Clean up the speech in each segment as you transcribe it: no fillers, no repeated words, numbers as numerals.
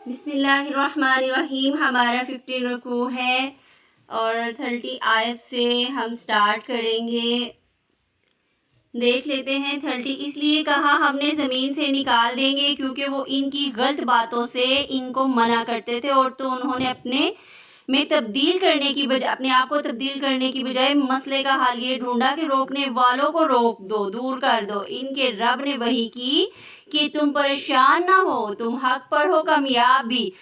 बिस्मिल्लाहिर्रहमानिर्रहीम। हमारा 15 रुकू है और 30 आयत से हम स्टार्ट करेंगे। देख लेते हैं। 30 इसलिए कहा हमने ज़मीन से निकाल देंगे क्योंकि वो इनकी गलत बातों से इनको मना करते थे, और तो उन्होंने अपने आप को तब्दील करने की बजाय मसले का हल ये ढूंढा कि रोकने वालों को रोक दो, दूर कर दो। इनके रब ने वही की कि तुम परेशान ना हो, तुम हक पर हो, कामयाब भी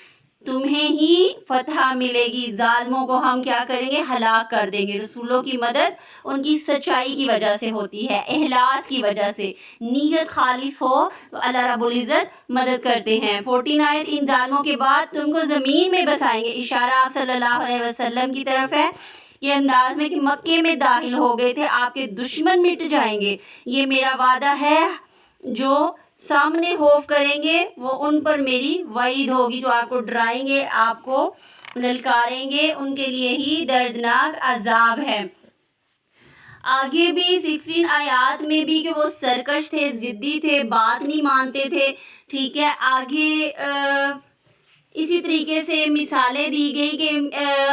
तुम्हें ही फतह मिलेगी। जालिमों को हम क्या करेंगे? हलाक कर देंगे। रसूलों की मदद उनकी सच्चाई की वजह से होती है, इखलास की वजह से। नीयत खालिस हो तो अल्लाह रब्बुल इज़्ज़त मदद करते हैं। 14 आयत, इन जालिमों के बाद तुमको ज़मीन में बसाएंगे। इशारा आप सल्लल्लाहु अलैहि वसल्लम की तरफ है, ये अंदाज में कि मक्के में दाखिल हो गए थे, आपके दुश्मन मिट जाएंगे। ये मेरा वादा है, जो सामने खौफ करेंगे वो उन पर मेरी वईद होगी। जो आपको डराएंगे, आपको ललकारेंगे, उनके लिए ही दर्दनाक अजाब है। आगे भी 16 आयात में भी कि वो सरकश थे, जिद्दी थे, बात नहीं मानते थे। ठीक है, आगे इसी तरीके से मिसालें दी गई कि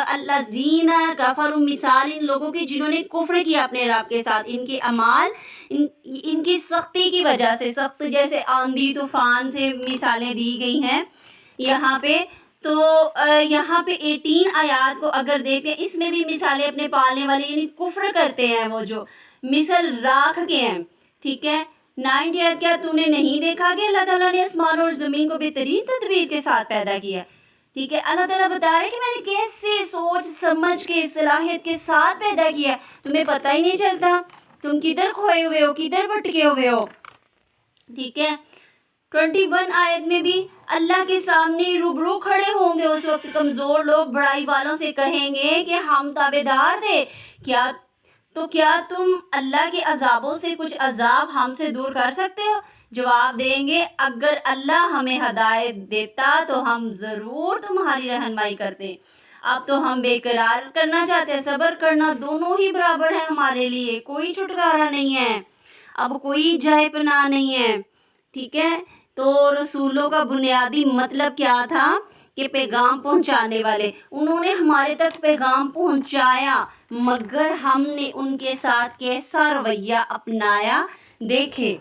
अल्लज़ीना कफ़रू, मिसाल इन लोगों की जिन्होंने कुफ्र किया अपने रब के साथ। इनके अमाल इनकी सख्ती की वजह से, सख्त जैसे आंधी तूफान से मिसालें दी गई हैं यहाँ पे। तो यहाँ पे 18 आयात को अगर देखते हैं, इसमें भी मिसालें अपने पालने वाले यानी कुफ्र करते हैं वो जो मिसल राख के हैं। ठीक है, 90 आयत, क्या तूने नहीं देखा कि अल्लाह ताला ने आसमान और ज़मीन को बेहतरीन तदबीर के साथ पैदा किया। ठीक है, अल्लाह ताला बता रहे हैं कि मैंने कैसे सोच समझ के सलाहियत के साथ पैदा किया, तुम्हें पता ही नहीं चलता, तुम किधर खोए हुए हो, किधर भटके हुए हो। ठीक है, 21 आयत में भी अल्लाह के सामने रूबरू खड़े होंगे उस वक्त कमज़ोर लोग, बड़ाई वालों से कहेंगे कि हम ताबेदार थे, क्या तुम अल्लाह के अजाबों से कुछ अजाब हमसे दूर कर सकते हो? जवाब देंगे, अगर अल्लाह हमें हदायत देता तो हम ज़रूर तुम्हारी रहनुमाई करते। अब तो हम बेकरार करना चाहते हैं। सब्र करना दोनों ही बराबर है हमारे लिए, कोई छुटकारा नहीं है, अब कोई जाए पनाह नहीं है। ठीक है, तो रसूलों का बुनियादी मतलब क्या था कि पैगाम पहुंचाने वाले। उन्होंने हमारे तक पैगाम पहुंचाया, मगर हमने उनके साथ कैसा रवैया अपनाया। देखे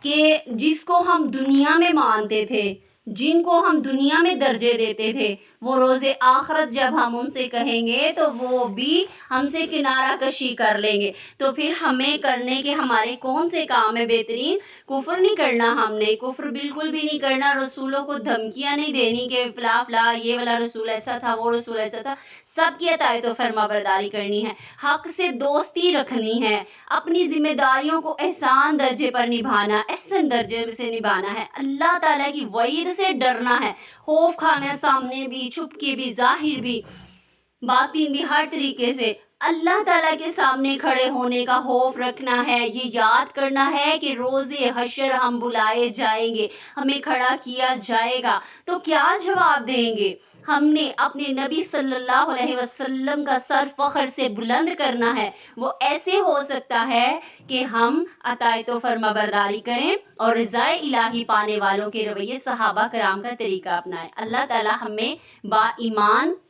कि जिसको हम दुनिया में मानते थे, जिनको हम दुनिया में दर्जे देते थे, वो रोज़े आखिरत जब हम उनसे कहेंगे तो वो भी हमसे किनारा कशी कर लेंगे। तो फिर हमें करने के हमारे कौन से काम है बेहतरीन? कुफ्र नहीं करना, हमने कुफ्र बिल्कुल भी नहीं करना। रसूलों को धमकियां नहीं देनी कि फला फला ये वाला रसूल ऐसा था, वो रसूल ऐसा था। सबकी अतायत व फरमाबरदारी करनी है, हक से दोस्ती रखनी है, अपनी जिम्मेदारियों को एहसान दर्जे पर निभाना, एहसन दर्जे से निभाना है, अल्लाह ताला की वईद से डरना है, खौफ खाना है, सामने भी, छुप के भी, जाहिर भी, बातिन भी, हर तरीके से अल्लाह ताला के सामने खड़े होने का खौफ रखना है। ये याद करना है कि रोज़े हशर हम बुलाए जाएंगे, हमें खड़ा किया जाएगा, तो क्या जवाब देंगे? हमने अपने नबी सल्लल्लाहु अलैहि वसल्लम का सर फख्र से बुलंद करना है। वो ऐसे हो सकता है कि हम अतायत व फरमाबरदारी करें और रज़ाए इलाही पाने वालों के रवैये सहाबा कराम का तरीका अपनाएं। अल्लाह ताला हमें बा ईमान